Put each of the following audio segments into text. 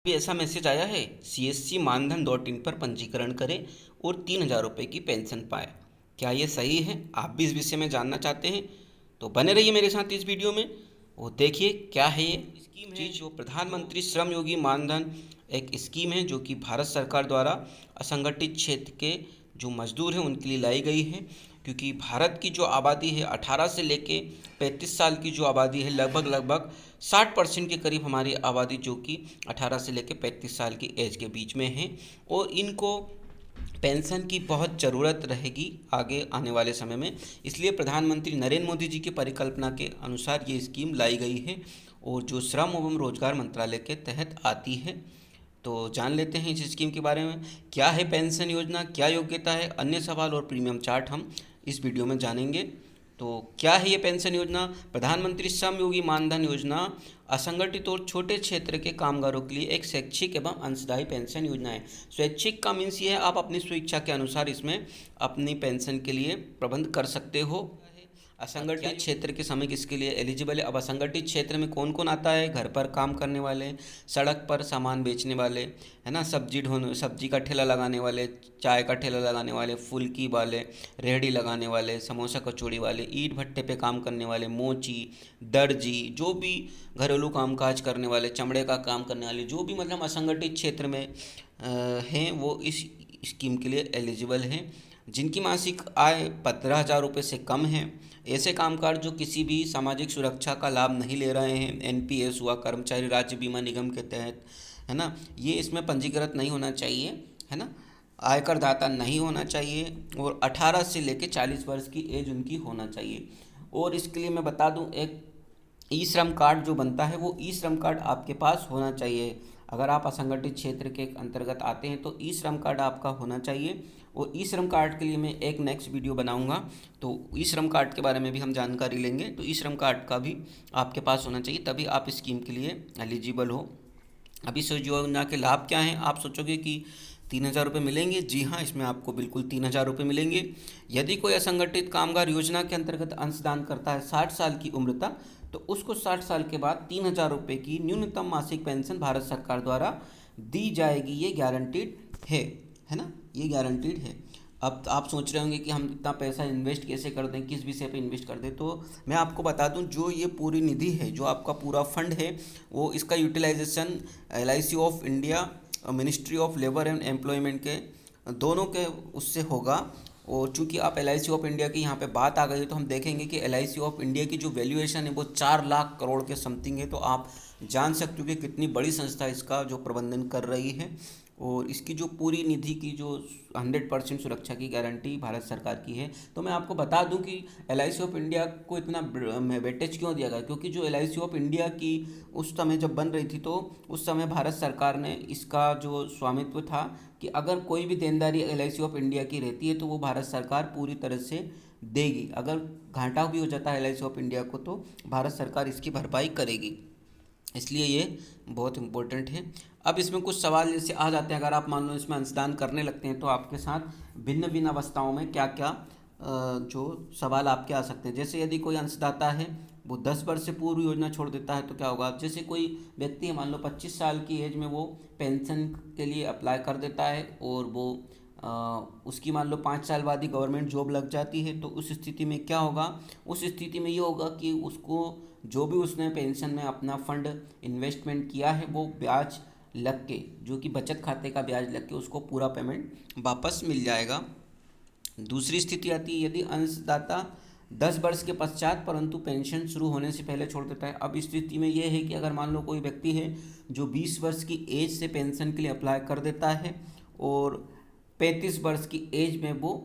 भी ऐसा मैसेज आया है, CSC मानधन .in पर पंजीकरण करें और 3,000 रुपये की पेंशन पाएँ। क्या ये सही है? आप भी इस विषय में जानना चाहते हैं तो बने रहिए मेरे साथ इस वीडियो में और देखिए क्या है ये स्कीम है। जो प्रधानमंत्री श्रम योगी मानधन एक स्कीम है जो कि भारत सरकार द्वारा असंगठित क्षेत्र के जो मजदूर हैं उनके लिए लाई गई है, क्योंकि भारत की जो आबादी है 18 से लेके 35 साल की जो आबादी है, लगभग 60% के करीब हमारी आबादी जो कि 18 से लेके 35 साल की एज के बीच में है और इनको पेंशन की बहुत ज़रूरत रहेगी आगे आने वाले समय में। इसलिए प्रधानमंत्री नरेंद्र मोदी जी की परिकल्पना के अनुसार ये स्कीम लाई गई है और जो श्रम एवं रोजगार मंत्रालय के तहत आती है। तो जान लेते हैं इस स्कीम के बारे में। क्या है पेंशन योजना, क्या योग्यता है, अन्य सवाल और प्रीमियम चार्ट हम इस वीडियो में जानेंगे। तो क्या है ये पेंशन योजना? प्रधानमंत्री श्रम योगी मानधन योजना असंगठित और छोटे क्षेत्र के कामगारों के लिए एक स्वैच्छिक एवं अंशदायी पेंशन योजना है। स्वैच्छिक का मीन्स ये है आप अपनी स्वेच्छा के अनुसार इसमें अपनी पेंशन के लिए प्रबंध कर सकते हो। असंगठित क्षेत्र के समय किसके लिए एलिजिबल है? अब असंगठित क्षेत्र में कौन कौन आता है? घर पर काम करने वाले, सड़क पर सामान बेचने वाले, है ना, सब्जी का ठेला लगाने वाले, चाय का ठेला लगाने वाले, फुल्की वाले, रेहड़ी लगाने वाले, समोसा कचौड़ी वाले, ईंट भट्टे पे काम करने वाले, मोची, दर्जी, जो भी घरेलू कामकाज करने वाले, चमड़े का काम करने वाले, जो भी मतलब असंगठित क्षेत्र में हैं वो इस स्कीम के लिए एलिजिबल हैं। जिनकी मासिक आय 15,000 रुपये से कम है, ऐसे कामगार जो किसी भी सामाजिक सुरक्षा का लाभ नहीं ले रहे हैं, NPS हुआ, कर्मचारी राज्य बीमा निगम के तहत, है ना, ये इसमें पंजीकृत नहीं होना चाहिए, है ना, आयकर दाता नहीं होना चाहिए और 18 से लेकर 40 वर्ष की एज उनकी होना चाहिए। और इसके लिए मैं बता दूं, एक ई श्रम कार्ड जो बनता है वो ई श्रम कार्ड आपके पास होना चाहिए। अगर आप असंगठित क्षेत्र के अंतर्गत आते हैं तो ई श्रम कार्ड आपका होना चाहिए और ई श्रम कार्ड के लिए मैं एक नेक्स्ट वीडियो बनाऊंगा, तो ई श्रम कार्ड के बारे में भी हम जानकारी लेंगे। तो ई श्रम कार्ड का भी आपके पास होना चाहिए, तभी आप स्कीम के लिए एलिजिबल हो। अब इस योजना के लाभ क्या हैं? आप सोचोगे कि 3,000 रुपये मिलेंगे। जी हाँ, इसमें आपको बिल्कुल 3,000 रुपये मिलेंगे। यदि कोई असंगठित कामगार योजना के अंतर्गत अंशदान करता है 60 साल की उम्र तक, तो उसको 60 साल के बाद 3,000 रुपये की न्यूनतम मासिक पेंशन भारत सरकार द्वारा दी जाएगी। ये गारंटीड है ना, ये गारंटीड है। अब आप सोच रहे होंगे कि हम इतना पैसा इन्वेस्ट कैसे कर दें, किस विषय पे इन्वेस्ट कर दें। तो मैं आपको बता दूं, जो ये पूरी निधि है, जो आपका पूरा फंड है, वो इसका utilization LIC of India, ministry of labour and employment के दोनों के उससे होगा। और चूंकि आप LIC ऑफ इंडिया की यहाँ पे बात आ गई, तो हम देखेंगे कि LIC ऑफ इंडिया की जो वैल्यूएशन है वो 4 लाख करोड़ के समथिंग है। तो आप जान सकते हो कि कितनी बड़ी संस्था इसका जो प्रबंधन कर रही है और इसकी जो पूरी निधि की जो 100% सुरक्षा की गारंटी भारत सरकार की है। तो मैं आपको बता दूं कि LIC ऑफ इंडिया को इतना वेटेज क्यों दिया गया, क्योंकि जो LIC ऑफ इंडिया की उस समय जब बन रही थी, तो उस समय भारत सरकार ने इसका जो स्वामित्व था कि अगर कोई भी देनदारी LIC ऑफ इंडिया की रहती है तो वो भारत सरकार पूरी तरह से देगी। अगर घाटा भी हो जाता है LIC ऑफ इंडिया को तो भारत सरकार इसकी भरपाई करेगी, इसलिए ये बहुत इम्पोर्टेंट है। अब इसमें कुछ सवाल जैसे आ जाते हैं, अगर आप मान लो इसमें अंशदान करने लगते हैं तो आपके साथ भिन्न भिन्न अवस्थाओं में क्या क्या जो सवाल आपके आ सकते हैं। जैसे यदि कोई अंशदाता है वो 10 वर्ष से पूर्व योजना छोड़ देता है तो क्या होगा? जैसे कोई व्यक्ति है, मान लो 25 साल की एज में वो पेंशन के लिए अप्लाई कर देता है और वो उसकी मान लो 5 साल बाद ही गवर्नमेंट जॉब लग जाती है, तो उस स्थिति में क्या होगा? उस स्थिति में ये होगा कि उसको जो भी उसने पेंशन में अपना फंड इन्वेस्टमेंट किया है वो ब्याज लग के, जो कि बचत खाते का ब्याज लग के, उसको पूरा पेमेंट वापस मिल जाएगा। दूसरी स्थिति आती है यदि अंशदाता 10 वर्ष के पश्चात परंतु पेंशन शुरू होने से पहले छोड़ देता है। अब इस स्थिति में यह है कि अगर मान लो कोई व्यक्ति है जो 20 वर्ष की एज से पेंशन के लिए अप्लाई कर देता है और 35 वर्ष की एज में वो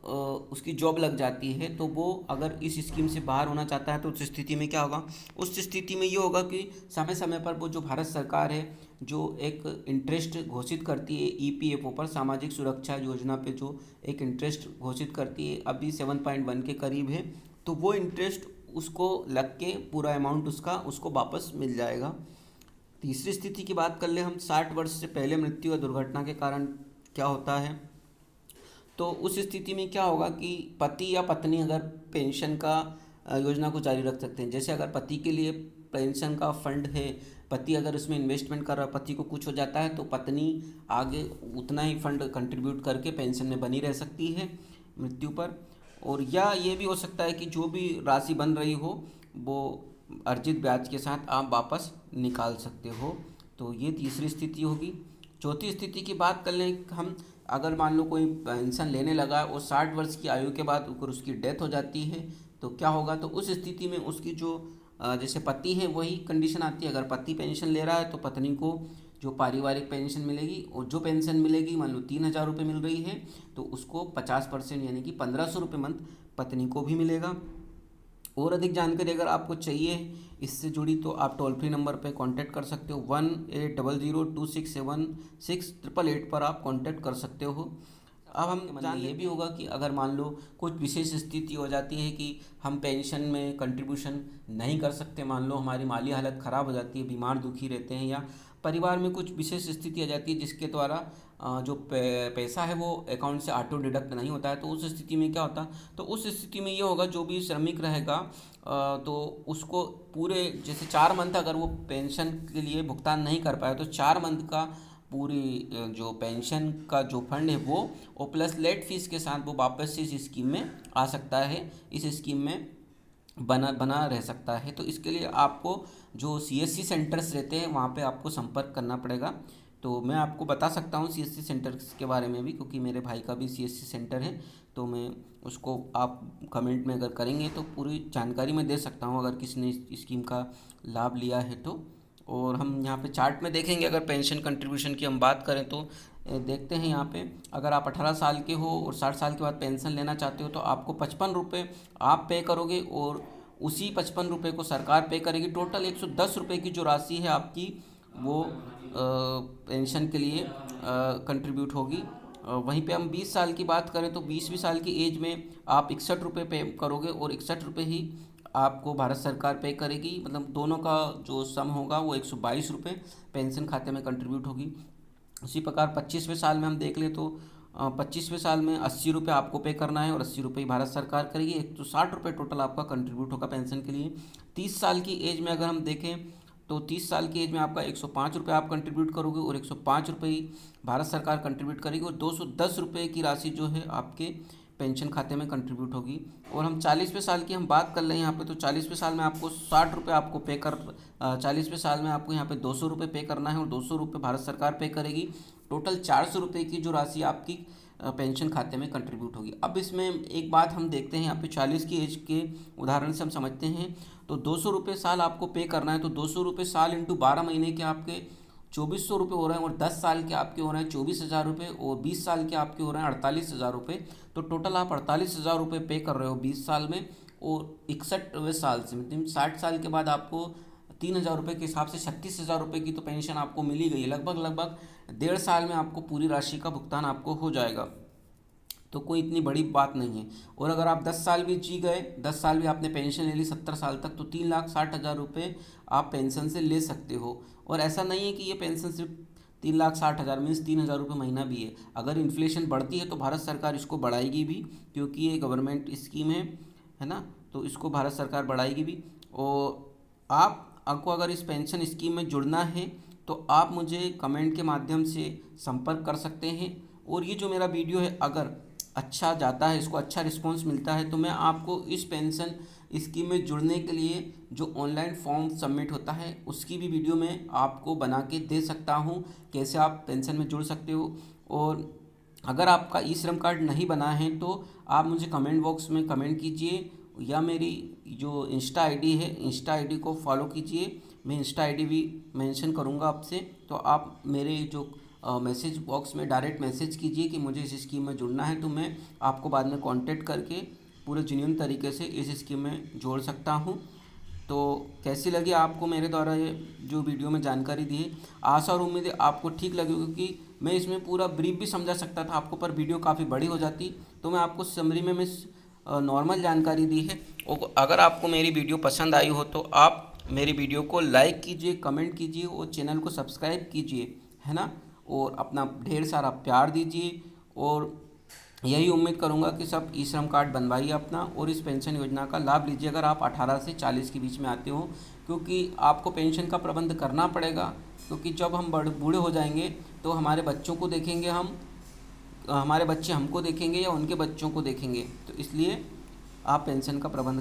उसकी जॉब लग जाती है, तो वो अगर इस स्कीम से बाहर होना चाहता है तो उस स्थिति में क्या होगा? उस स्थिति में ये होगा कि समय समय पर वो जो भारत सरकार है जो एक इंटरेस्ट घोषित करती है EPFO पर, सामाजिक सुरक्षा योजना पे जो एक इंटरेस्ट घोषित करती है, अभी 7.1 के करीब है, तो वो इंटरेस्ट उसको लग के पूरा अमाउंट उसको वापस मिल जाएगा। तीसरी स्थिति की बात कर ले हम, 60 वर्ष से पहले मृत्यु या दुर्घटना के कारण क्या होता है? तो उस स्थिति में क्या होगा कि पति या पत्नी अगर पेंशन का योजना को जारी रख सकते हैं। जैसे अगर पति के लिए पेंशन का फंड है पति अगर उसमें इन्वेस्टमेंट कर रहा है, पति को कुछ हो जाता है तो पत्नी आगे उतना ही फंड कंट्रीब्यूट करके पेंशन में बनी रह सकती है मृत्यु पर। और या ये भी हो सकता है कि जो भी राशि बन रही हो वो अर्जित ब्याज के साथ आप वापस निकाल सकते हो। तो ये तीसरी स्थिति होगी। चौथी स्थिति की बात कर लें हम, अगर मान लो कोई पेंशन लेने लगा और 60 वर्ष की आयु के बाद अगर उसकी डेथ हो जाती है तो क्या होगा, तो उस स्थिति में उसकी जो जैसे पति है वही कंडीशन आती है। अगर पति पेंशन ले रहा है तो पत्नी को जो पारिवारिक पेंशन मिलेगी, और जो पेंशन मिलेगी मान लो 3,000 रुपये मिल रही है तो उसको 50% यानी कि 1,500 रुपये मंथ पत्नी को भी मिलेगा। और अधिक जानकारी अगर आपको चाहिए इससे जुड़ी तो आप टोल फ्री नंबर पे कांटेक्ट कर सकते हो, 1800267688 पर आप कांटेक्ट कर सकते हो। अब हम जान ये भी होगा कि अगर मान लो कुछ विशेष स्थिति हो जाती है कि हम पेंशन में कंट्रीब्यूशन नहीं कर सकते, मान लो हमारी माली हालत ख़राब हो जाती है, बीमार दुखी रहते हैं, या परिवार में कुछ विशेष स्थिति आ जाती है जिसके द्वारा जो पैसा है वो अकाउंट से ऑटो डिडक्ट नहीं होता है, तो उस स्थिति में क्या होता, तो उस स्थिति में ये होगा जो भी श्रमिक रहेगा तो उसको पूरे जैसे 4 मंथ अगर वो पेंशन के लिए भुगतान नहीं कर पाया तो 4 मंथ का पूरी जो पेंशन का जो फंड है वो और प्लस लेट फीस के साथ वो वापस से इस स्कीम में आ सकता है, इस स्कीम में बना रह सकता है। तो इसके लिए आपको जो सीएससी सेंटर्स रहते हैं वहाँ पे आपको संपर्क करना पड़ेगा। तो मैं आपको बता सकता हूँ सीएससी सेंटर्स के बारे में भी, क्योंकि मेरे भाई का भी सीएससी सेंटर है, तो मैं उसको आप कमेंट में अगर करेंगे तो पूरी जानकारी मैं दे सकता हूँ अगर किसी ने इस स्कीम का लाभ लिया है तो। और हम यहाँ पे चार्ट में देखेंगे, अगर पेंशन कंट्रीब्यूशन की हम बात करें तो देखते हैं यहाँ पे, अगर आप 18 साल के हो और 60 साल के बाद पेंशन लेना चाहते हो तो आपको 55 रुपये आप पे करोगे और उसी 55 रुपये को सरकार पे करेगी। टोटल 110 रुपये की जो राशि है आपकी वो पेंशन के लिए कंट्रीब्यूट होगी। वहीं पे हम 20 साल की बात करें तो 20वीं साल की एज में आप 61 रुपये पे करोगे और 61 रुपये ही आपको भारत सरकार पे करेगी, मतलब दोनों का जो सम होगा वो 122 रुपये पेंशन खाते में कंट्रीब्यूट होगी। उसी प्रकार 25वें साल में हम देख लें तो 25वें साल में 80 रुपये आपको पे करना है और 80 रुपये भारत सरकार करेगी, 160 रुपये टोटल आपका कंट्रीब्यूट होगा पेंशन के लिए। 30 साल की एज में अगर हम देखें तो 30 साल की एज में आपका 105 रुपये आप कंट्रीब्यूट करोगे और 105 रुपये ही भारत सरकार कंट्रीब्यूट करेगी और 210 रुपये की राशि जो है आपके पेंशन खाते में कंट्रीब्यूट होगी। और हम 40वें साल की हम बात कर लें यहाँ पे तो 40वें साल में आपको 60 रुपये आपको पे कर 40वें साल में आपको यहाँ पे 200 रुपये पे करना है और 200 रुपये भारत सरकार पे करेगी। टोटल 400 रुपये की जो राशि आपकी पेंशन खाते में कंट्रीब्यूट होगी। अब इसमें एक बात हम देखते हैं, यहाँ पे 40 की एज के उदाहरण से हम समझते हैं तो 200 रुपये साल आपको पे करना है, तो 200 रुपये साल इंटू 12 महीने के आपके 2400 रुपये हो रहे हैं और 10 साल के आपके हो रहे हैं 24,000 रुपये और 20 साल के आपके हो रहे हैं 48,000 रुपये। तो टोटल आप 48,000 रुपये पे कर रहे हो 20 साल में और 61वें साल से मतलब 60 साल के बाद आपको 3,000 रुपये के हिसाब से 36,000 रुपये की तो पेंशन आपको मिली गई है। लगभग 1.5 साल में आपको पूरी राशि का भुगतान आपको हो जाएगा, तो कोई इतनी बड़ी बात नहीं है। और अगर आप 10 साल भी जी गए, 10 साल भी आपने पेंशन ले ली 70 साल तक, तो 3,60,000 रुपये आप पेंशन से ले सकते हो। और ऐसा नहीं है कि ये पेंशन सिर्फ 3,60,000 मीन्स 3,000 रुपये महीना भी है। अगर इन्फ्लेशन बढ़ती है तो भारत सरकार इसको बढ़ाएगी भी, क्योंकि ये गवर्नमेंट स्कीम है ना, तो इसको भारत सरकार बढ़ाएगी भी। और आपको अगर इस पेंशन स्कीम में जुड़ना है तो आप मुझे कमेंट के माध्यम से संपर्क कर सकते हैं। और ये जो मेरा वीडियो है अगर अच्छा जाता है, इसको अच्छा रिस्पांस मिलता है, तो मैं आपको इस पेंशन स्कीम में जुड़ने के लिए जो ऑनलाइन फॉर्म सबमिट होता है उसकी भी वीडियो मैं आपको बना के दे सकता हूँ, कैसे आप पेंशन में जुड़ सकते हो। और अगर आपका ई श्रम कार्ड नहीं बना है तो आप मुझे कमेंट बॉक्स में कमेंट कीजिए या मेरी जो इंस्टा आईडी है इंस्टा आईडी को फॉलो कीजिए, मैं इंस्टा आईडी भी मेंशन करूँगा आपसे, तो आप मेरे जो मैसेज बॉक्स में डायरेक्ट मैसेज कीजिए कि मुझे इस स्कीम में जुड़ना है, तो मैं आपको बाद में कांटेक्ट करके पूरे जेन्युइन तरीके से इस स्कीम में जोड़ सकता हूँ। तो कैसी लगी आपको मेरे द्वारा ये जो वीडियो में जानकारी दी है, आशा और उम्मीद है आपको ठीक लगी, क्योंकि मैं इसमें पूरा ब्रीफ भी समझा सकता था आपको, पर वीडियो काफ़ी बड़ी हो जाती, तो मैं आपको समरी में नॉर्मल जानकारी दी है। और अगर आपको मेरी वीडियो पसंद आई हो तो आप मेरी वीडियो को लाइक कीजिए, कमेंट कीजिए और चैनल को सब्सक्राइब कीजिए, है ना, और अपना ढेर सारा प्यार दीजिए। और यही उम्मीद करूंगा कि सब ई श्रम कार्ड बनवाइए अपना और इस पेंशन योजना का लाभ लीजिए अगर आप 18 से 40 के बीच में आते हो, क्योंकि आपको पेंशन का प्रबंध करना पड़ेगा। क्योंकि जब हम बूढ़े हो जाएंगे तो हमारे बच्चों को देखेंगे हम, हमारे बच्चे हमको देखेंगे या उनके बच्चों को देखेंगे, तो इसलिए आप पेंशन का प्रबंध